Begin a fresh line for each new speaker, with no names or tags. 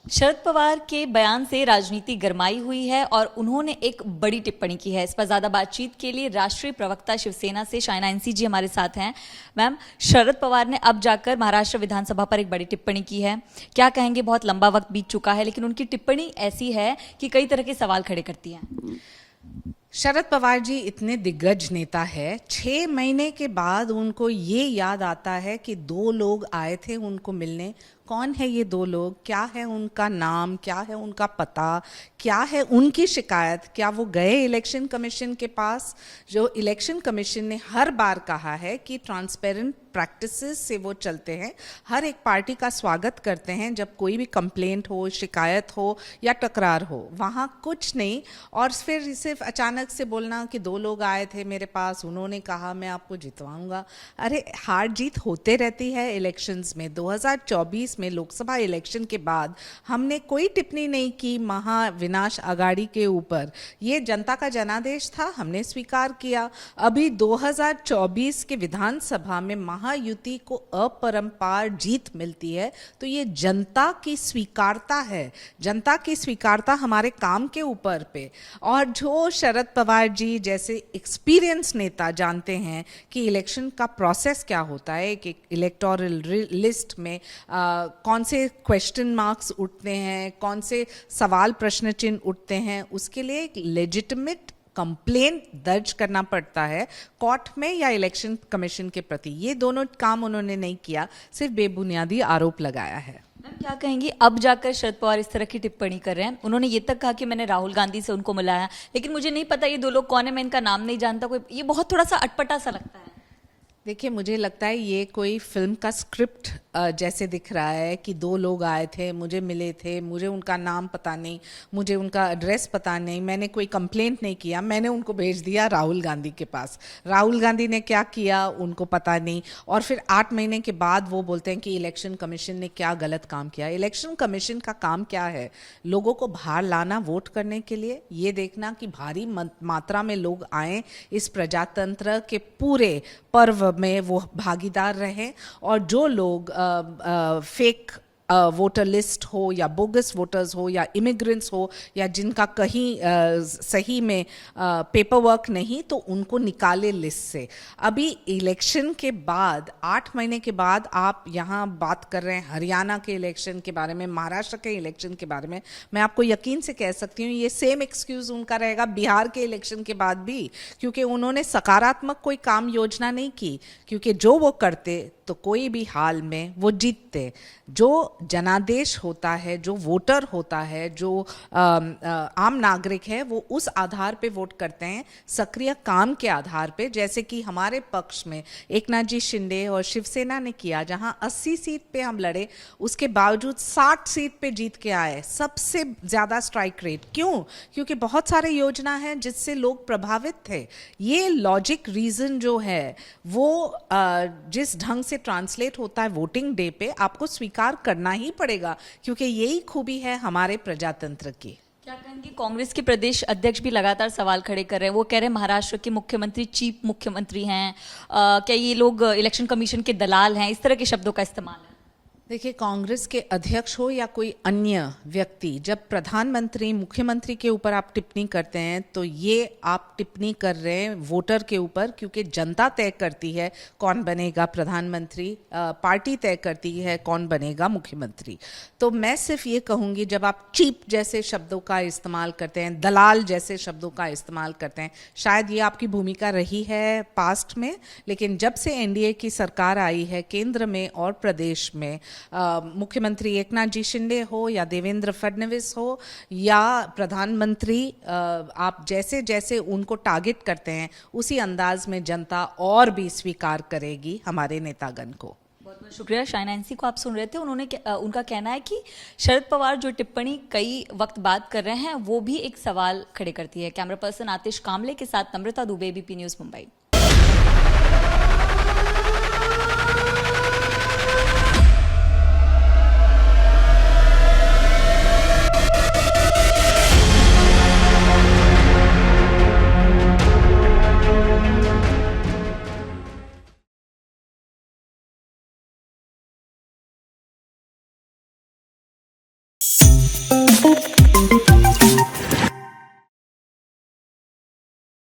शरद पवार के बयान से राजनीति गरमाई हुई है और उन्होंने एक बड़ी टिप्पणी की है। इस पर ज्यादा बातचीत के लिए राष्ट्रीय प्रवक्ता शिवसेना से शाइना एनसी जी हमारे साथ हैं। मैम, शरद पवार ने अब जाकर महाराष्ट्र विधानसभा पर एक बड़ी टिप्पणी की है। क्या कहेंगे? बहुत लंबा वक्त बीत चुका है, लेकिन उनकी टिप्पणी ऐसी है कि कई तरह के सवाल खड़े करती है।
शरद पवार जी इतने दिग्गज नेता है, 6 महीने के बाद उनको ये याद आता है कि 2 लोग आए थे उनको मिलने। कौन है ये 2 लोग? क्या है उनका नाम? क्या है उनका पता? क्या है उनकी शिकायत? क्या वो गए इलेक्शन कमीशन के पास? जो इलेक्शन कमीशन ने हर बार कहा है कि ट्रांसपेरेंट प्रैक्टिसेस से वो चलते हैं, हर एक पार्टी का स्वागत करते हैं जब कोई भी कंप्लेंट हो, शिकायत हो या टकरार हो। वहाँ कुछ नहीं, और फिर सिर्फ अचानक से बोलना कि 2 लोग आए थे मेरे पास, उन्होंने कहा मैं आपको जितवाऊंगा। अरे हार जीत होते रहती है इलेक्शंस में। 2024 में लोकसभा इलेक्शन के बाद हमने कोई टिप्पणी नहीं की महाविनाश अघाड़ी के ऊपर। ये जनता का जनादेश था, हमने स्वीकार किया। अभी 2024 के विधानसभा में महायुति को अपरंपार जीत मिलती है, तो ये जनता की स्वीकारता है, जनता की स्वीकारता हमारे काम के ऊपर पे। और जो शरद पवार जी जैसे एक्सपीरियंस नेता जानते हैं कि इलेक्शन का प्रोसेस क्या होता है, कि इलेक्टोरल लिस्ट में कौन से क्वेश्चन मार्क्स उठते हैं, कौन से सवाल प्रश्न चिन्ह उठते हैं, उसके लिए एक लेजिटिमेट कंप्लेंट दर्ज करना पड़ता है कोर्ट में या इलेक्शन कमीशन के प्रति। ये दोनों काम उन्होंने नहीं किया, सिर्फ बेबुनियादी आरोप लगाया है।
मैम, क्या कहेंगी? अब जाकर शरद पवार इस तरह की टिप्पणी कर रहे हैं। उन्होंने ये तक कहा कि मैंने राहुल गांधी से उनको मिलाया, लेकिन मुझे नहीं पता ये 2 लोग कौन है, मैं इनका नाम नहीं जानता। कोई ये बहुत थोड़ा सा अटपटा सा लगता है।
देखिए, मुझे लगता है ये कोई फिल्म का स्क्रिप्ट जैसे दिख रहा है कि 2 लोग आए थे, मुझे मिले थे, मुझे उनका नाम पता नहीं, मुझे उनका एड्रेस पता नहीं, मैंने कोई कंप्लेंट नहीं किया, मैंने उनको भेज दिया राहुल गांधी के पास। राहुल गांधी ने क्या किया उनको पता नहीं, और फिर 8 महीने के बाद वो बोलते हैं कि इलेक्शन कमीशन ने क्या गलत काम किया। इलेक्शन कमीशन का काम क्या है? लोगों को बाहर लाना वोट करने के लिए, ये देखना कि भारी मात्रा में लोग आए, इस प्रजातंत्र के पूरे पर्व में वो भागीदार रहे, और जो लोग फेक वोटर लिस्ट हो या बोगस वोटर्स हो या इमिग्रेंट्स हो या जिनका कहीं सही में पेपर वर्क नहीं, तो उनको निकाले लिस्ट से। अभी इलेक्शन के बाद 8 महीने के बाद आप यहाँ बात कर रहे हैं हरियाणा के इलेक्शन के बारे में, महाराष्ट्र के इलेक्शन के बारे में। मैं आपको यकीन से कह सकती हूँ ये सेम एक्सक्यूज़ उनका रहेगा बिहार के इलेक्शन के बाद भी, क्योंकि उन्होंने सकारात्मक कोई काम योजना नहीं की, क्योंकि जो वो करते तो कोई भी हाल में वो जीतते। जो जनादेश होता है, जो वोटर होता है, जो आम नागरिक है, वो उस आधार पे वोट करते हैं, सक्रिय काम के आधार पे। जैसे कि हमारे पक्ष में एकनाथ जी शिंदे और शिवसेना ने किया, जहां 80 सीट पे हम लड़े, उसके बावजूद 60 सीट पे जीत के आए, सबसे ज़्यादा स्ट्राइक रेट। क्यों? क्योंकि बहुत सारे योजना हैं जिससे लोग प्रभावित थे। ये लॉजिक रीज़न जो है वो जिस ढंग से ट्रांसलेट होता है वोटिंग डे पे, आपको स्वीकार करना ही पड़ेगा, क्योंकि यही खूबी है हमारे प्रजातंत्र की।
क्या कहेंगे? कांग्रेस के प्रदेश अध्यक्ष भी लगातार सवाल खड़े कर रहे हैं। वो कह रहे हैं महाराष्ट्र के मुख्यमंत्री चीफ मुख्यमंत्री हैं। क्या ये लोग इलेक्शन कमीशन के दलाल हैं? इस तरह के शब्दों का इस्तेमाल है।
देखिए, कांग्रेस के अध्यक्ष हो या कोई अन्य व्यक्ति, जब प्रधानमंत्री मुख्यमंत्री के ऊपर आप टिप्पणी करते हैं तो ये आप टिप्पणी कर रहे हैं वोटर के ऊपर, क्योंकि जनता तय करती है कौन बनेगा प्रधानमंत्री, पार्टी तय करती है कौन बनेगा मुख्यमंत्री। तो मैं सिर्फ ये कहूँगी, जब आप चीप जैसे शब्दों का इस्तेमाल करते हैं, दलाल जैसे शब्दों का इस्तेमाल करते हैं, शायद ये आपकी भूमिका रही है पास्ट में, लेकिन जब से एनडीए की सरकार आई है केंद्र में और प्रदेश में, मुख्यमंत्री एकनाथ जी शिंदे हो या देवेंद्र फडणवीस हो या प्रधानमंत्री, आप जैसे जैसे उनको टारगेट करते हैं, उसी अंदाज में जनता और भी स्वीकार करेगी हमारे नेतागण को।
बहुत बहुत शुक्रिया। शाइना एनसी को आप सुन रहे थे। उनका कहना है कि शरद पवार जो टिप्पणी कई वक्त बाद कर रहे हैं वो भी एक सवाल खड़े करती है। कैमरा पर्सन आतिश कामले के साथ नम्रता दुबे, एबीपी न्यूज़, मुंबई।